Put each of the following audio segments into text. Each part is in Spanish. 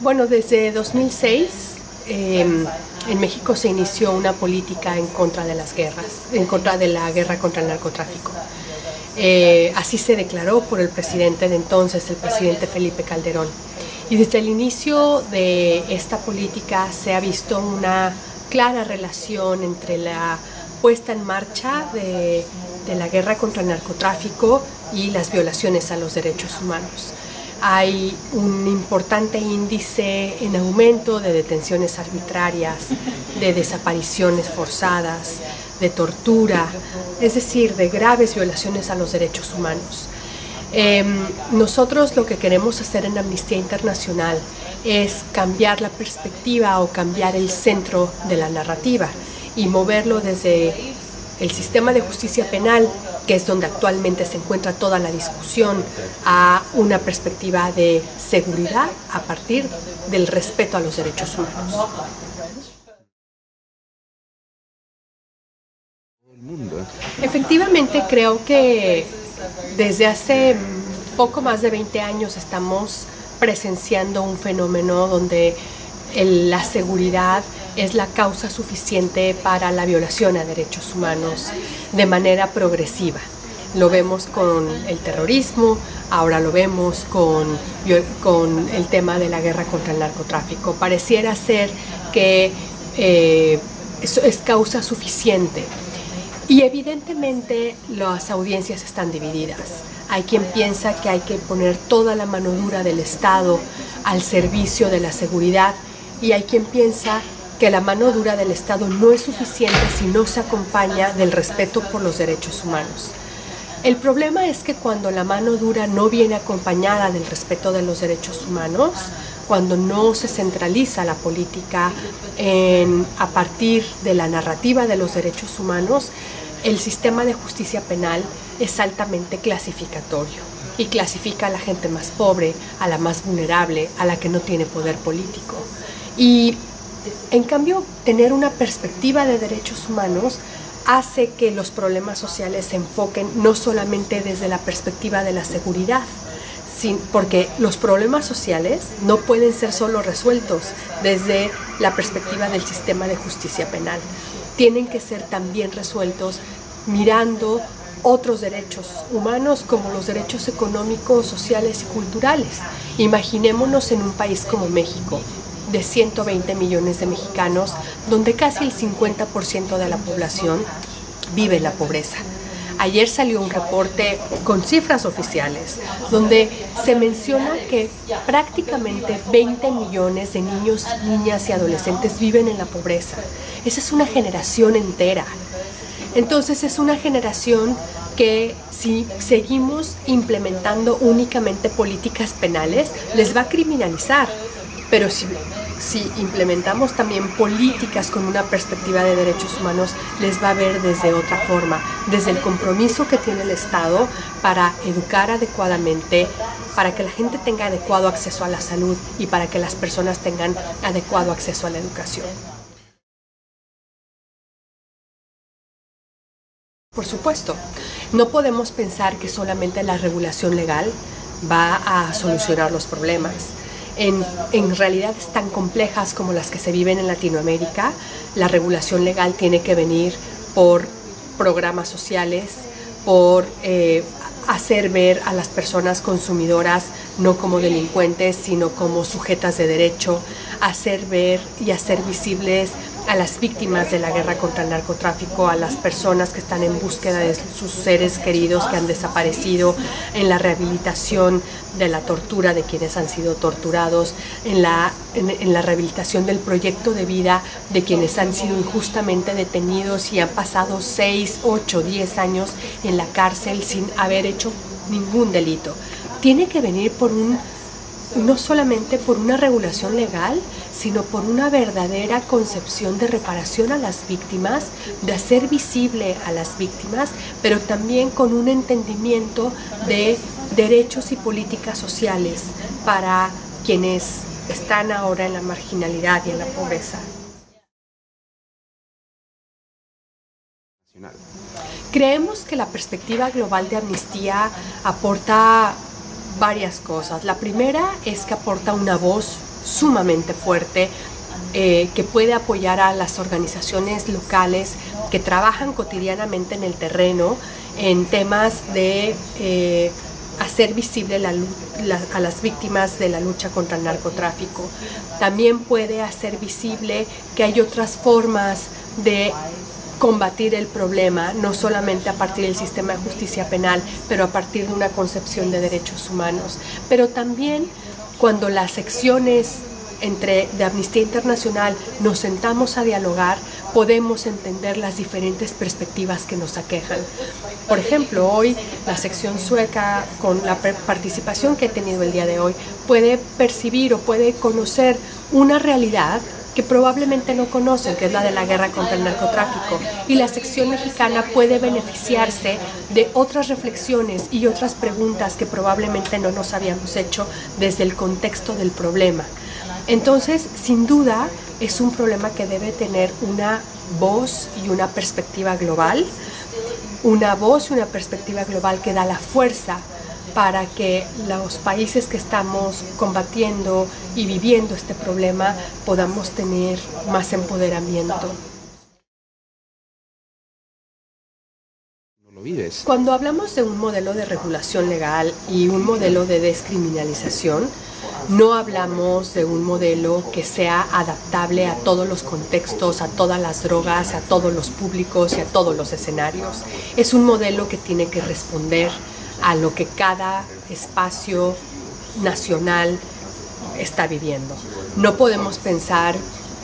Bueno, desde 2006 en México se inició una política en contra de las guerras, en contra de la guerra contra el narcotráfico. Así se declaró por el presidente de entonces, el presidente Felipe Calderón. Y desde el inicio de esta política se ha visto una clara relación entre la puesta en marcha de la guerra contra el narcotráfico y las violaciones a los derechos humanos. Hay un importante índice en aumento de detenciones arbitrarias, de desapariciones forzadas, de tortura, es decir, de graves violaciones a los derechos humanos. Nosotros lo que queremos hacer en Amnistía Internacional es cambiar la perspectiva o cambiar el centro de la narrativa y moverlo desde el sistema de justicia penal, que es donde actualmente se encuentra toda la discusión, a una perspectiva de seguridad a partir del respeto a los derechos humanos. Efectivamente, creo que desde hace poco más de 20 años estamos presenciando un fenómeno donde la seguridad es la causa suficiente para la violación a derechos humanos de manera progresiva. Lo vemos con el terrorismo, ahora lo vemos con el tema de la guerra contra el narcotráfico. Pareciera ser que eso es causa suficiente. Y evidentemente las audiencias están divididas. Hay quien piensa que hay que poner toda la mano dura del Estado al servicio de la seguridad y hay quien piensa que la mano dura del Estado no es suficiente si no se acompaña del respeto por los derechos humanos. El problema es que cuando la mano dura no viene acompañada del respeto de los derechos humanos, cuando no se centraliza la política a partir de la narrativa de los derechos humanos, el sistema de justicia penal es altamente clasificatorio y clasifica a la gente más pobre, a la más vulnerable, a la que no tiene poder político. Y en cambio, tener una perspectiva de derechos humanos hace que los problemas sociales se enfoquen no solamente desde la perspectiva de la seguridad, porque los problemas sociales no pueden ser solo resueltos desde la perspectiva del sistema de justicia penal. Tienen que ser también resueltos mirando otros derechos humanos como los derechos económicos, sociales y culturales. Imaginémonos en un país como México, de 120 millones de mexicanos, donde casi el 50% de la población vive en la pobreza. Ayer salió un reporte con cifras oficiales, donde se menciona que prácticamente 20 millones de niños, niñas y adolescentes viven en la pobreza. Esa es una generación entera. Entonces es una generación que si seguimos implementando únicamente políticas penales, les va a criminalizar. Pero si implementamos también políticas con una perspectiva de derechos humanos, les va a ver desde otra forma, desde el compromiso que tiene el Estado para educar adecuadamente, para que la gente tenga adecuado acceso a la salud y para que las personas tengan adecuado acceso a la educación. Por supuesto, no podemos pensar que solamente la regulación legal va a solucionar los problemas. En realidades tan complejas como las que se viven en Latinoamérica, la regulación legal tiene que venir por programas sociales, por hacer ver a las personas consumidoras no como delincuentes, sino como sujetas de derecho, hacer ver y hacer visibles a las víctimas de la guerra contra el narcotráfico, a las personas que están en búsqueda de sus seres queridos que han desaparecido, en la rehabilitación de la tortura de quienes han sido torturados, en la rehabilitación del proyecto de vida de quienes han sido injustamente detenidos y han pasado 6, 8, 10 años en la cárcel sin haber hecho ningún delito. Tiene que venir no solamente por una regulación legal, sino por una verdadera concepción de reparación a las víctimas, de hacer visible a las víctimas, pero también con un entendimiento de derechos y políticas sociales para quienes están ahora en la marginalidad y en la pobreza. Creemos que la perspectiva global de Amnistía aporta varias cosas. La primera es que aporta una voz sumamente fuerte que puede apoyar a las organizaciones locales que trabajan cotidianamente en el terreno en temas de hacer visible a las víctimas de la lucha contra el narcotráfico. También puede hacer visible que hay otras formas de combatir el problema, no solamente a partir del sistema de justicia penal, pero a partir de una concepción de derechos humanos. Pero también cuando las secciones de Amnistía Internacional nos sentamos a dialogar, podemos entender las diferentes perspectivas que nos aquejan. Por ejemplo, hoy la sección sueca, con la participación que he tenido el día de hoy, puede percibir o puede conocer una realidad que probablemente no conocen, que es la de la guerra contra el narcotráfico. Y la sección mexicana puede beneficiarse de otras reflexiones y otras preguntas que probablemente no nos habíamos hecho desde el contexto del problema. Entonces, sin duda, es un problema que debe tener una voz y una perspectiva global. Una voz y una perspectiva global que da la fuerza para que los países que estamos combatiendo y viviendo este problema podamos tener más empoderamiento. Cuando hablamos de un modelo de regulación legal y un modelo de descriminalización, no hablamos de un modelo que sea adaptable a todos los contextos, a todas las drogas, a todos los públicos y a todos los escenarios. Es un modelo que tiene que responder a lo que cada espacio nacional está viviendo. No podemos pensar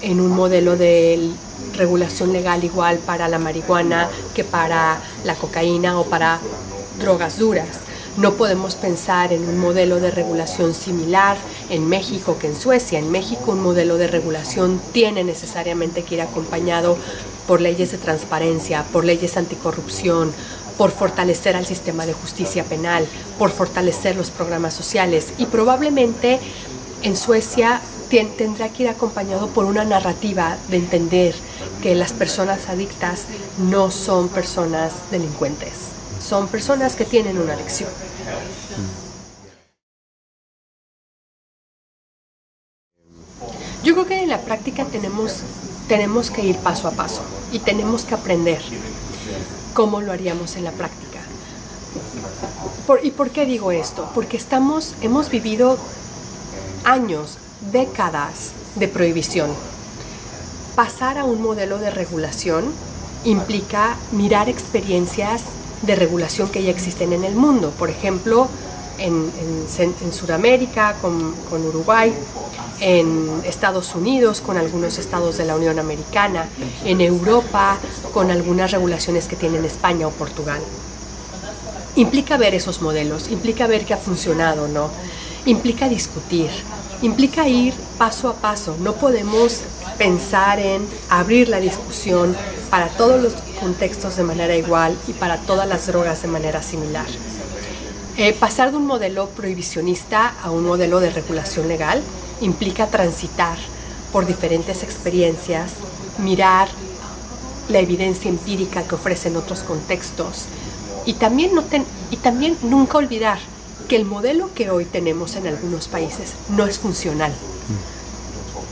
en un modelo de regulación legal igual para la marihuana que para la cocaína o para drogas duras. No podemos pensar en un modelo de regulación similar en México que en Suecia. En México un modelo de regulación tiene necesariamente que ir acompañado por leyes de transparencia, por leyes anticorrupción, por fortalecer al sistema de justicia penal, por fortalecer los programas sociales. Y probablemente en Suecia tendrá que ir acompañado por una narrativa de entender que las personas adictas no son personas delincuentes. Son personas que tienen una lección. Yo creo que en la práctica tenemos que ir paso a paso y tenemos que aprender cómo lo haríamos en la práctica. ¿Y por qué digo esto? Porque hemos vivido años, décadas de prohibición. Pasar a un modelo de regulación implica mirar experiencias de regulación que ya existen en el mundo. Por ejemplo, en Sudamérica con Uruguay, en Estados Unidos con algunos estados de la Unión Americana, en Europa con algunas regulaciones que tienen España o Portugal. Implica ver esos modelos, implica ver qué ha funcionado o no, implica discutir, implica ir paso a paso. No podemos pensar en abrir la discusión para todos los contextos de manera igual y para todas las drogas de manera similar. Pasar de un modelo prohibicionista a un modelo de regulación legal implica transitar por diferentes experiencias, mirar la evidencia empírica que ofrecen otros contextos y también nunca olvidar que el modelo que hoy tenemos en algunos países no es funcional.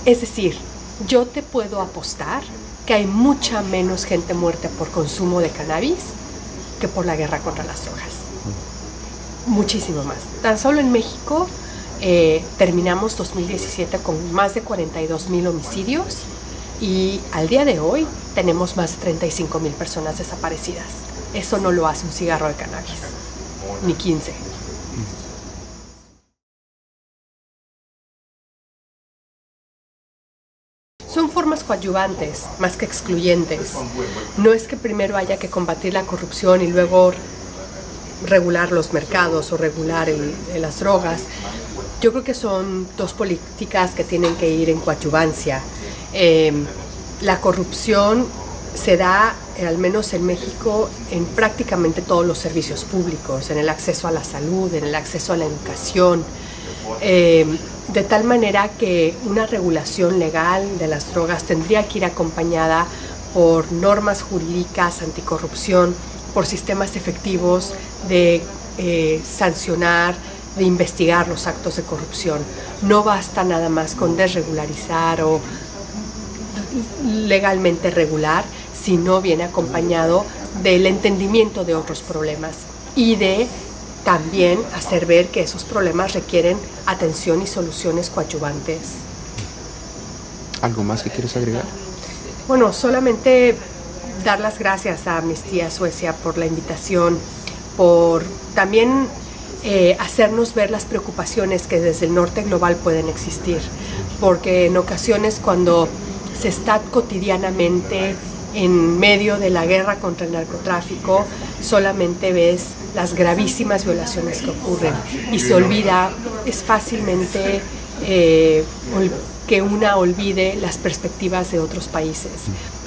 Es decir, yo te puedo apostar que hay mucha menos gente muerta por consumo de cannabis que por la guerra contra las drogas. Muchísimo más. Tan solo en México terminamos 2017 con más de 42,000 homicidios y al día de hoy tenemos más de 35,000 personas desaparecidas. Eso no lo hace un cigarro de cannabis, ni 15. Son formas coadyuvantes, más que excluyentes. No es que primero haya que combatir la corrupción y luego regular los mercados o regular las drogas. Yo creo que son dos políticas que tienen que ir en coadyuvancia. La corrupción se da, al menos en México, en prácticamente todos los servicios públicos, en el acceso a la salud, en el acceso a la educación, de tal manera que una regulación legal de las drogas tendría que ir acompañada por normas jurídicas anticorrupción, por sistemas efectivos de sancionar de investigar los actos de corrupción. No basta nada más con desregularizar o legalmente regular, sino viene acompañado del entendimiento de otros problemas y de también hacer ver que esos problemas requieren atención y soluciones coadyuvantes. ¿Algo más que quieres agregar? Bueno, solamente dar las gracias a Amnistía Suecia por la invitación, por también hacernos ver las preocupaciones que desde el norte global pueden existir, porque en ocasiones cuando se está cotidianamente en medio de la guerra contra el narcotráfico, solamente ves las gravísimas violaciones que ocurren y se olvida, es fácilmente que una olvide las perspectivas de otros países.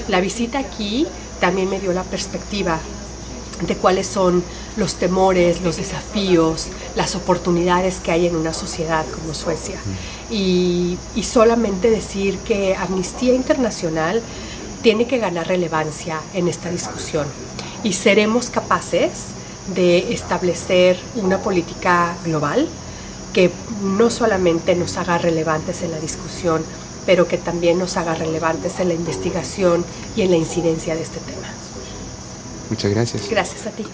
La visita aquí también me dio la perspectiva de cuáles son los temores, los desafíos, las oportunidades que hay en una sociedad como Suecia. Y solamente decir que Amnistía Internacional tiene que ganar relevancia en esta discusión y seremos capaces de establecer una política global que no solamente nos haga relevantes en la discusión, pero que también nos haga relevantes en la investigación y en la incidencia de este tema. Muchas gracias. Gracias a ti.